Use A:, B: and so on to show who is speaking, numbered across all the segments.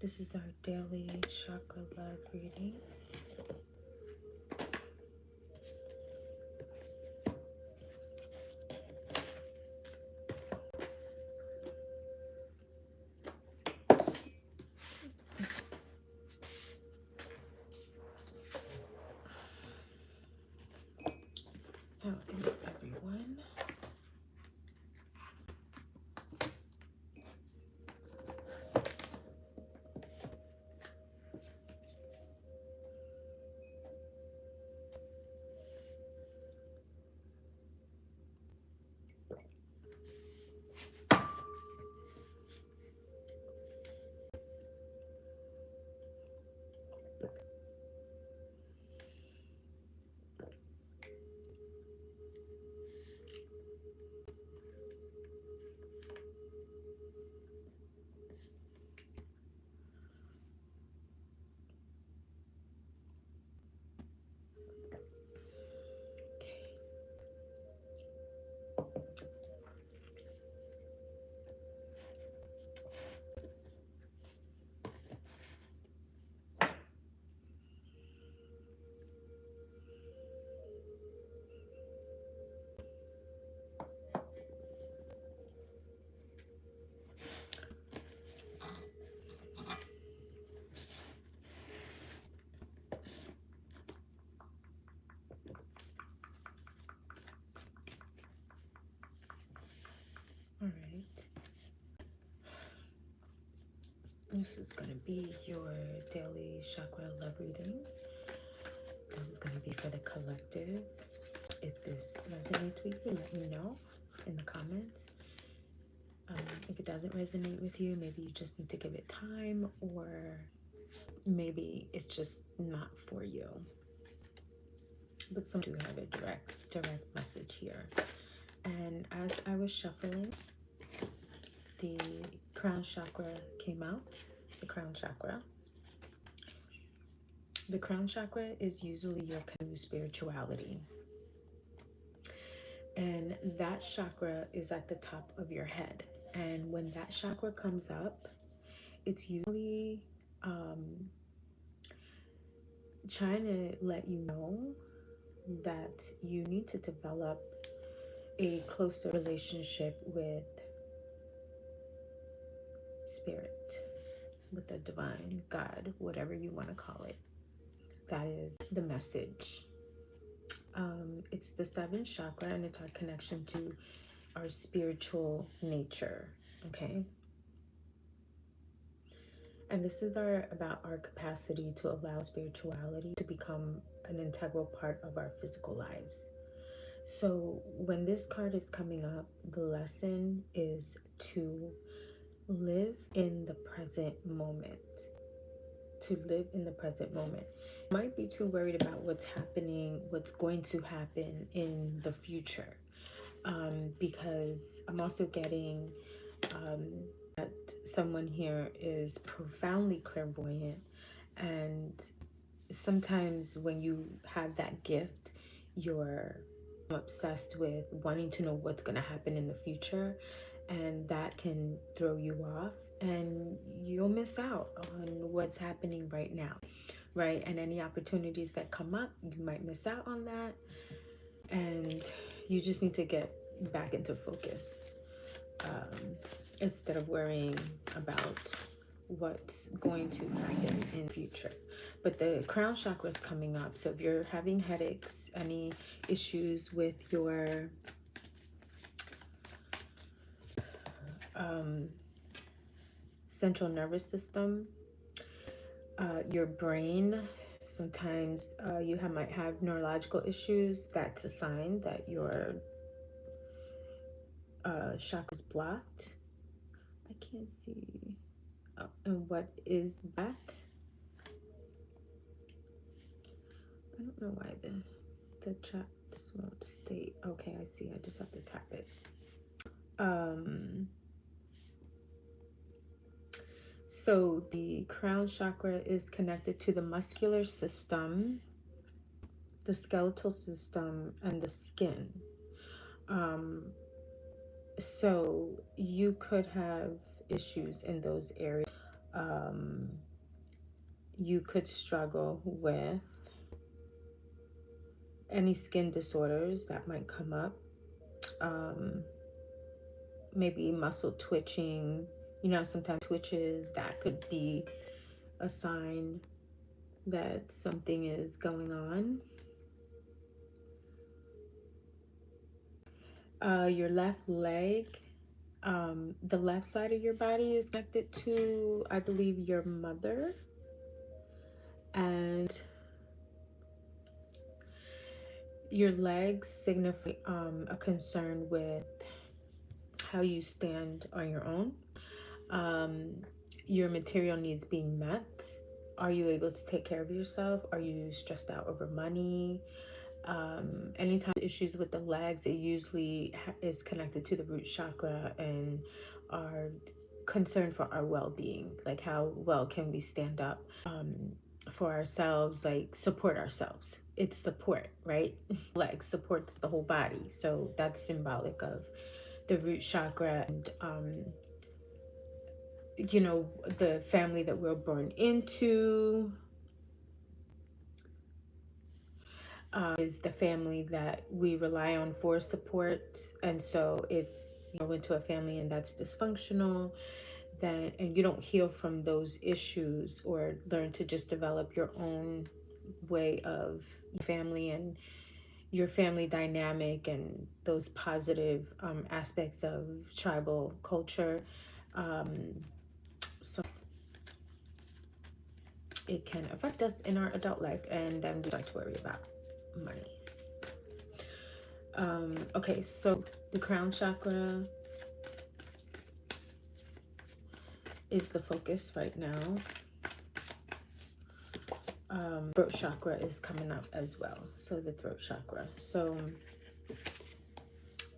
A: This is our daily chakra love reading. How is everyone? All right. This is going to be your daily chakra love reading. This is going to be for the collective. If this resonates with you, let me know in the comments. If it doesn't resonate with you, maybe you just need to give it time, or maybe it's just not for you. But some do have a direct message here. And as I was shuffling, the crown chakra came out. The crown chakra. The crown chakra is usually your kind of spirituality. And that chakra is at the top of your head. And when that chakra comes up, it's usually trying to let you know that you need to develop a closer relationship with spirit, with the divine, God, whatever you want to call it. That is the message. It's the seventh chakra, and it's our connection to our spiritual nature, okay? And this is about our capacity to allow spirituality to become an integral part of our physical lives. So when this card is coming up, the lesson is to live in the present moment. To live in the present moment. You might be too worried about what's happening, what's going to happen in the future. Because I'm also getting that someone here is profoundly clairvoyant, and sometimes when you have that gift, you're obsessed with wanting to know what's going to happen in the future, and that can throw you off, and you'll miss out on what's happening right now, right? And any opportunities that come up, you might miss out on that, and you just need to get back into focus instead of worrying about what's going to happen in the future. But the crown chakra is coming up, so if you're having headaches, any issues with your central nervous system, your brain, sometimes you might have neurological issues, that's a sign that your chakra is blocked. I can't see. Oh, and what is that? I don't know why the chat won't state. Okay, I see. I just have to tap it. So the crown chakra is connected to the muscular system, the skeletal system, and the skin. So you could have issues in those areas. You could struggle with any skin disorders that might come up. Maybe muscle twitching, sometimes twitches, that could be a sign that something is going on. Your left leg, the left side of your body is connected to, I believe, your mother. And your legs signify a concern with how you stand on your own. Your material needs being met. Are you able to take care of yourself? Are you stressed out over money? Anytime issues with the legs, it usually is connected to the root chakra and our concern for our well-being. Like, how well can we stand up for ourselves, like support ourselves. It's support, right? Legs supports the whole body, so that's symbolic of the root chakra. And the family that we're born into is the family that we rely on for support. And so if you go into a family and that's dysfunctional, then, and you don't heal from those issues or learn to just develop your own way of family and your family dynamic and those positive aspects of tribal culture, so it can affect us in our adult life, and then we start to worry about money. Okay, so the crown chakra is the focus right now. Throat chakra is coming up as well. So the throat chakra. So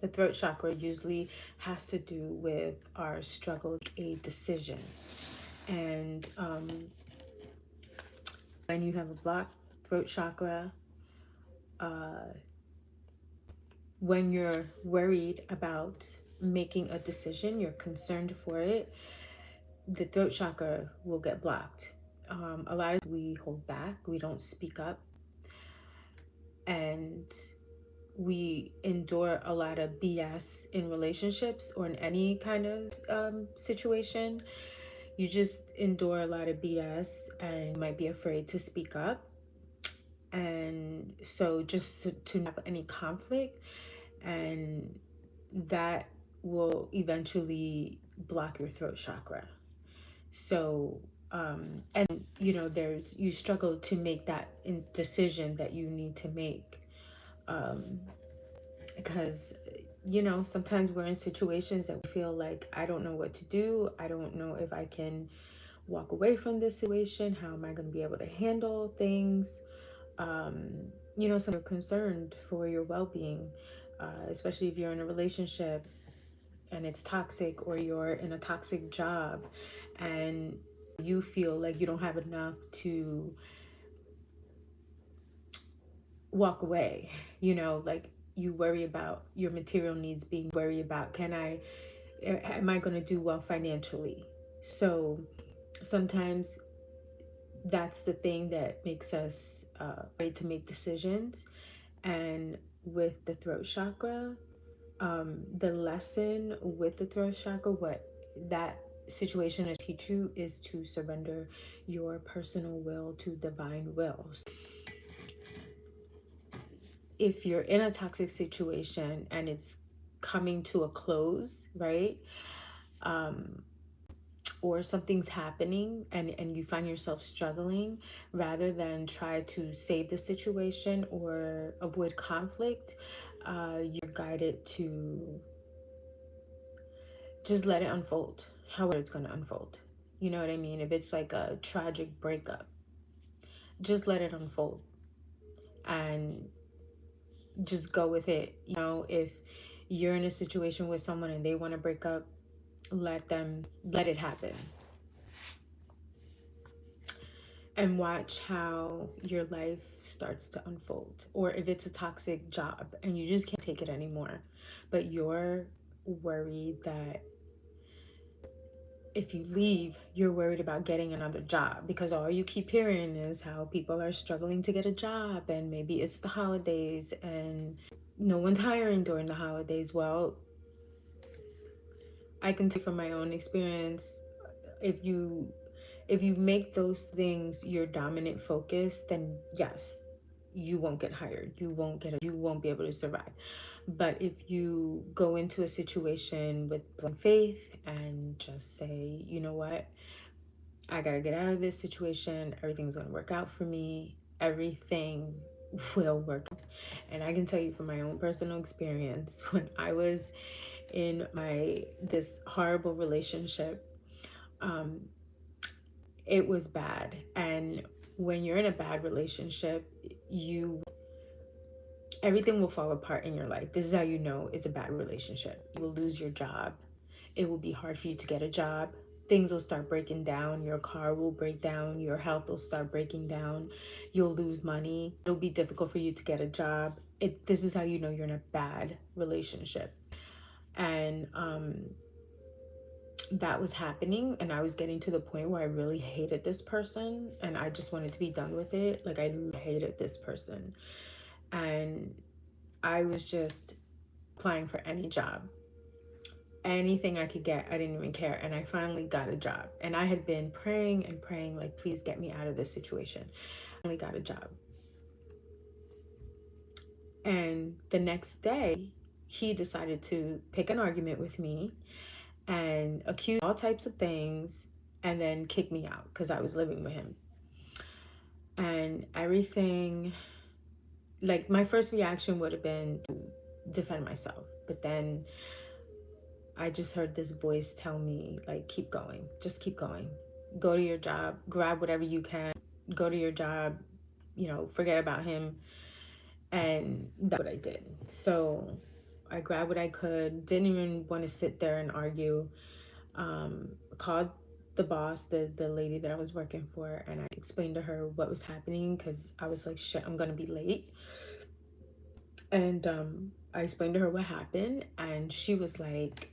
A: the throat chakra usually has to do with our struggle, a decision. And when you have a blocked throat chakra, when you're worried about making a decision, you're concerned for it, the throat chakra will get blocked. A lot of we hold back, we don't speak up, and we endure a lot of BS in relationships or in any kind of situation. You just endure a lot of BS and you might be afraid to speak up. And so just to not have any conflict, and that will eventually block your throat chakra. So and you struggle to make that decision that you need to make, because sometimes we're in situations that we feel like, I don't know what to do, I don't know if I can walk away from this situation, how am I going to be able to handle things. So you're concerned for your well-being, especially if you're in a relationship and it's toxic, or you're in a toxic job and you feel like you don't have enough to walk away, like you worry about your material needs being worry about, am I going to do well financially? So sometimes that's the thing that makes us afraid to make decisions. And with the throat chakra, the lesson with the throat chakra, what that situation will teach you is to surrender your personal will to divine will. If you're in a toxic situation and it's coming to a close, right? Or something's happening and you find yourself struggling, rather than try to save the situation or avoid conflict, you're guided to just let it unfold however it's going to unfold. You know what I mean? If it's like a tragic breakup, just let it unfold and just go with it. If you're in a situation with someone and they want to break up, let it happen, and watch how your life starts to unfold. Or if it's a toxic job and you just can't take it anymore, but you're worried that if you leave, you're worried about getting another job, because all you keep hearing is how people are struggling to get a job, and maybe it's the holidays and no one's hiring during the holidays. Well, I can tell you from my own experience, if you make those things your dominant focus, then yes, you won't get hired, you won't be able to survive. But if you go into a situation with blind faith and just say, you know what, I gotta get out of this situation, everything's gonna work out for me, everything will work out. And I can tell you from my own personal experience, when I was in this horrible relationship, um, it was bad. And when you're in a bad relationship, everything will fall apart in your life. This is how you know it's a bad relationship. You will lose your job. It will be hard for you to get a job. Things will start breaking down. Your car will break down. Your health will start breaking down. You'll lose money. It'll be difficult for you to get a job. This is how you know you're in a bad relationship. And that was happening, and I was getting to the point where I really hated this person and I just wanted to be done with it. Like, I hated this person, and I was just applying for any job, anything I could get. I didn't even care. And I finally got a job, and I had been praying and praying, like, please get me out of this situation. I finally got a job, and the next day he decided to pick an argument with me and accuse all types of things, and then kick me out because I was living with him. And everything, like, my first reaction would have been to defend myself, but then I just heard this voice tell me, like, keep going, just keep going, go to your job, grab whatever you can, go to your job, you know, forget about him. And that's what I did. So I grabbed what I could, didn't even want to sit there and argue. Called the boss, the lady that I was working for, and I explained to her what was happening, because I was like, shit, I'm gonna be late. And I explained to her what happened, and she was like,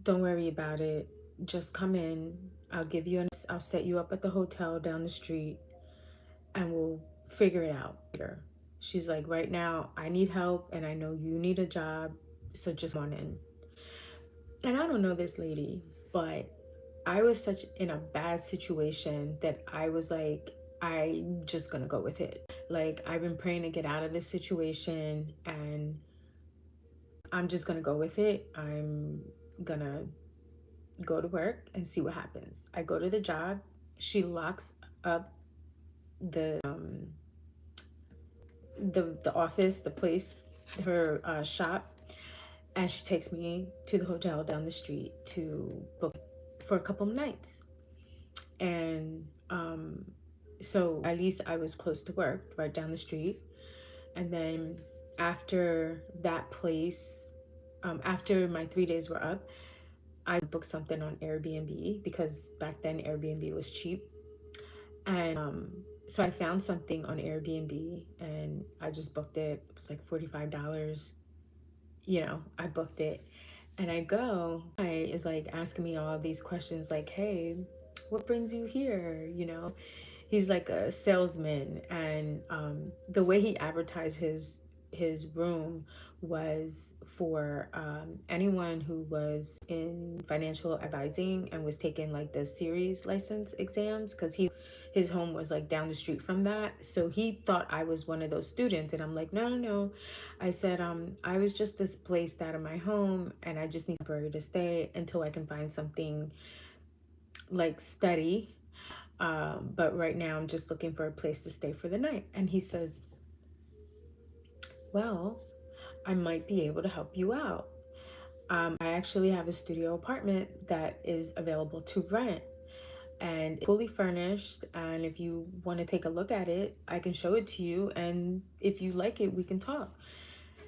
A: don't worry about it, just come in, I'll set you up at the hotel down the street, and we'll figure it out later. She's like, right now I need help, and I know you need a job, so just come on in. And I don't know this lady, but I was such in a bad situation that I was like, I'm just gonna go with it. Like, I've been praying to get out of this situation, and I'm just gonna go with it. I'm gonna go to work and see what happens. I go to the job. She locks up the office, the place, her shop, and she takes me to the hotel down the street to book for a couple of nights. And so at least I was close to work, right down the street. And then after that place, after my 3 days were up, I booked something on Airbnb, because back then Airbnb was cheap. And so I found something on Airbnb, and I just booked it. It was like $45. You know, I booked it, and I go. I is like asking me all these questions, like, hey, what brings you here? You know, he's like a salesman, and the way he advertised his room was for anyone who was in financial advising and was taking like the series license exams, because his home was like down the street from that. So he thought I was one of those students, and I'm like, no, no, no. I said, I was just displaced out of my home, and I just need temporary to stay until I can find something like steady. But right now I'm just looking for a place to stay for the night. And he says, well, I might be able to help you out. I actually have a studio apartment that is available to rent, and it's fully furnished. And if you want to take a look at it, I can show it to you. And if you like it, we can talk.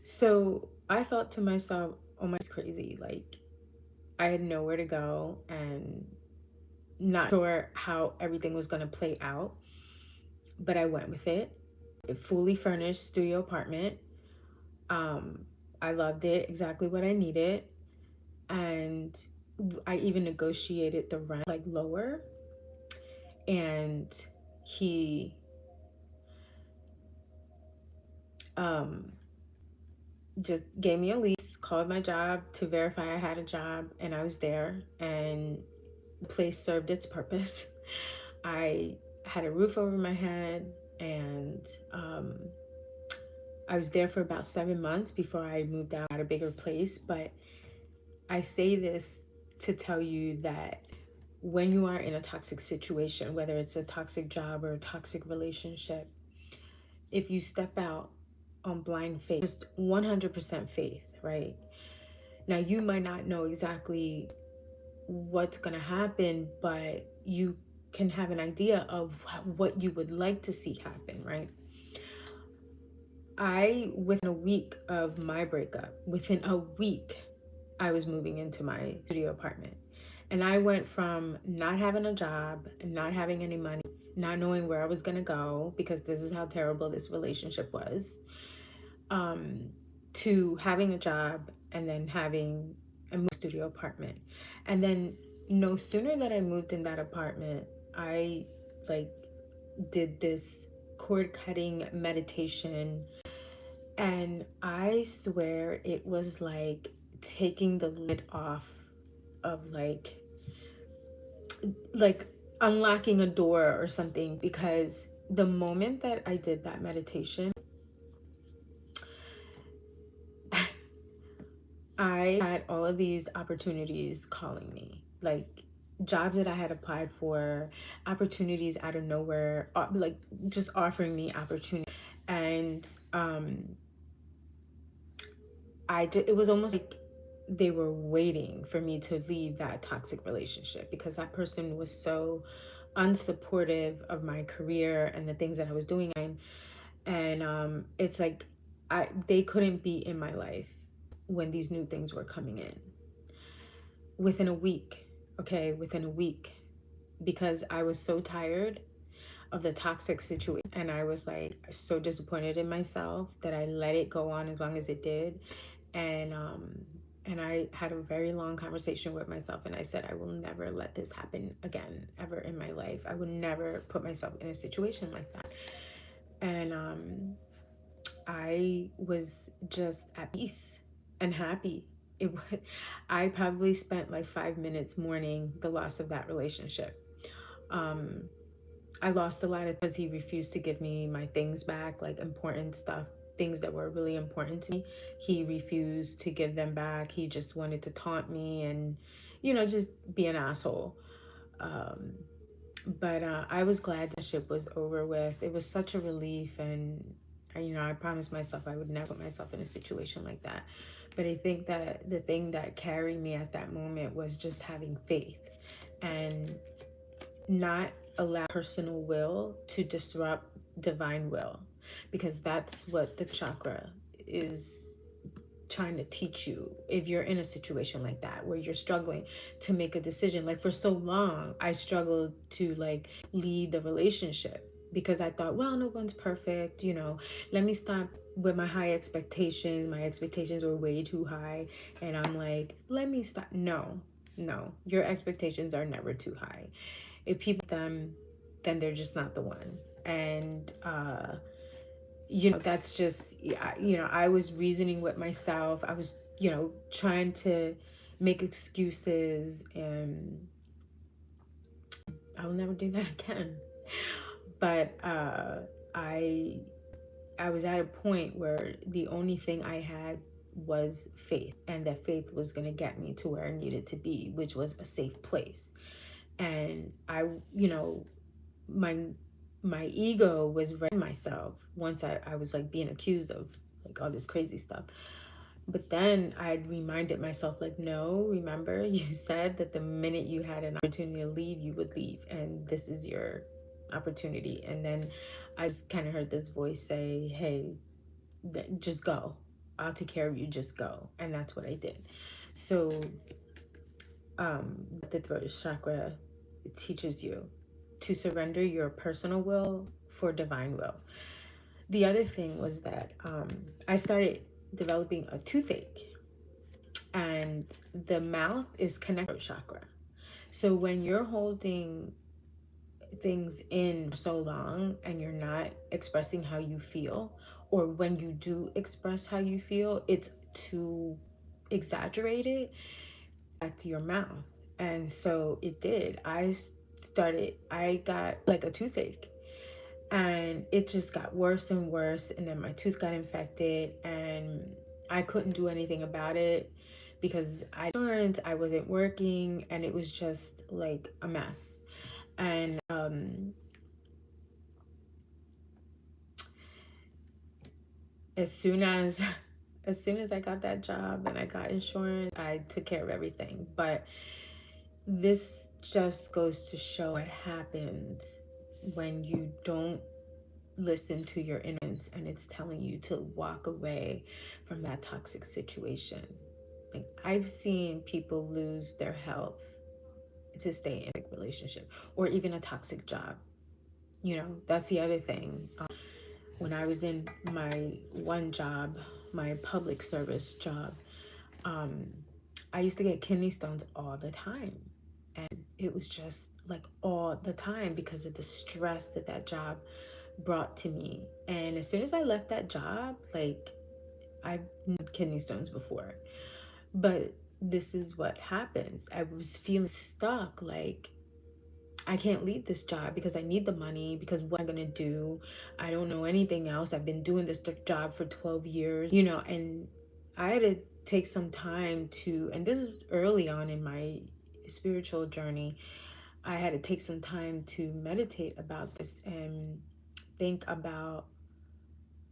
A: So I thought to myself, oh my, it's crazy. Like, I had nowhere to go and not sure how everything was going to play out, but I went with it. A fully furnished studio apartment. I loved it, exactly what I needed. And I even negotiated the rent like lower, and he just gave me a lease, called my job to verify I had a job, and I was there, and the place served its purpose. I had a roof over my head, and I was there for about 7 months before I moved out at a bigger place. But I say this to tell you that when you are in a toxic situation, whether it's a toxic job or a toxic relationship, if you step out on blind faith, just 100% faith, right? Now, you might not know exactly what's going to happen, but you can have an idea of what you would like to see happen, right? Within a week of my breakup, within a week, I was moving into my studio apartment. And I went from not having a job, not having any money, not knowing where I was going to go, because this is how terrible this relationship was, to having a job and then having a studio apartment. And then no sooner that I moved in that apartment, I like did this cord cutting meditation, and I swear it was like taking the lid off of like unlocking a door or something, because the moment that I did that meditation, I had all of these opportunities calling me, like jobs that I had applied for, opportunities out of nowhere, like just offering me opportunity. And it was almost like they were waiting for me to leave that toxic relationship, because that person was so unsupportive of my career and the things that I was doing. And it's like they couldn't be in my life when these new things were coming in. Within a week, okay, within a week, because I was so tired of the toxic situation, and I was like so disappointed in myself that I let it go on as long as it did. And I had a very long conversation with myself, and I said, I will never let this happen again, ever in my life. I would never put myself in a situation like that. And I was just at peace and happy. I probably spent like 5 minutes mourning the loss of that relationship. I lost a lot because he refused to give me my things back, like important stuff, things that were really important to me. He refused to give them back. He just wanted to taunt me and, just be an asshole. But I was glad the ship was over with. It was such a relief. And, I promised myself I would never put myself in a situation like that. But I think that the thing that carried me at that moment was just having faith and not allow personal will to disrupt divine will, because that's what the chakra is trying to teach you. If you're in a situation like that where you're struggling to make a decision, like for so long I struggled to like lead the relationship, because I thought, well, no one's perfect, let me stop with my high expectations. My expectations were way too high, and I'm like, let me stop. No, your expectations are never too high. If people them, then they're just not the one. And that's just, I was reasoning with myself. I was, trying to make excuses, and I will never do that again. But I was at a point where the only thing I had was faith, and that faith was going to get me to where I needed to be, which was a safe place. And my ego was running myself once I was like being accused of like all this crazy stuff. But then I reminded myself, like, no, remember, you said that the minute you had an opportunity to leave, you would leave, and this is your opportunity. And then I just kind of heard this voice say, hey, just go, I'll take care of you, just go. And that's what I did. So the throat chakra, it teaches you to surrender your personal will for divine will. The other thing was that I started developing a toothache. and the mouth is connected to chakra. So when you're holding things in for so long and you're not expressing how you feel, or when you do express how you feel, it's too exaggerated back to your mouth. And so it did. I got like a toothache, and it just got worse and worse, and then my tooth got infected, and I couldn't do anything about it because I wasn't working, and it was just like a mess. And as soon as as soon as I got that job and I got insurance, I took care of everything. But this just goes to show what happens when you don't listen to your innocence and it's telling you to walk away from that toxic situation. Like, I've seen people lose their health to stay in a relationship or even a toxic job. You know, that's the other thing. When I was in my one job, my public service job, I used to get kidney stones all the time. And it was just like all the time because of the stress that that job brought to me. And as soon as I left that job, like, I've had kidney stones before, but this is what happens. I was feeling stuck, like, I can't leave this job because I need the money, because what am I gonna do? I don't know anything else. I've been doing this job for 12 years, you know, and I had to take some time to, and this is early on in my spiritual journey, I had to take some time to meditate about this and think about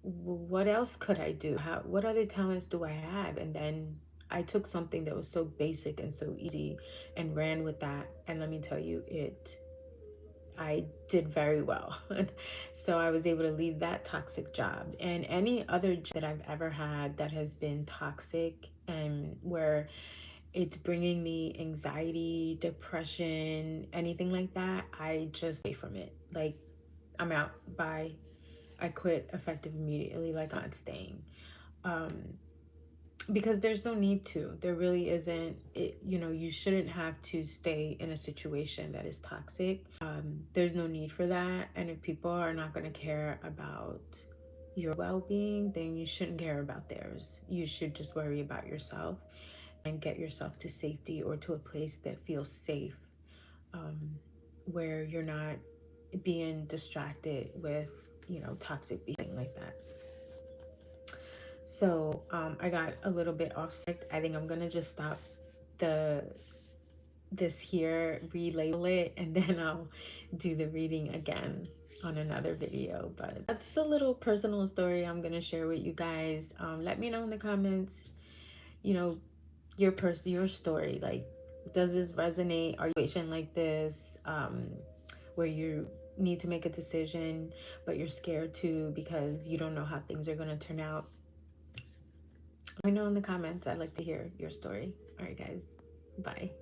A: what else could I do? What other talents do I have? And then I took something that was so basic and so easy and ran with that. And let me tell you, I did very well. So I was able to leave that toxic job, and any other job that I've ever had that has been toxic and where it's bringing me anxiety, depression, anything like that, I just stay from it. Like, I'm out. Bye. I quit effective immediately. Like, I'm not staying. Because there's no need to. There really isn't. You know, you shouldn't have to stay in a situation that is toxic. There's no need for that. And if people are not going to care about your well-being, then you shouldn't care about theirs. You should just worry about yourself and get yourself to safety, or to a place that feels safe, where you're not being distracted with, you know, toxic behavior like that. So I got a little bit off sick. I think I'm gonna just stop this here, relabel it, and then I'll do the reading again on another video. But that's a little personal story I'm gonna share with you guys. Let me know in the comments, you know, your story. Like, does this resonate? Are you in a situation like this, where you need to make a decision but you're scared to because you don't know how things are gonna turn out? Let me know in the comments. I'd like to hear your story. All right, guys. Bye.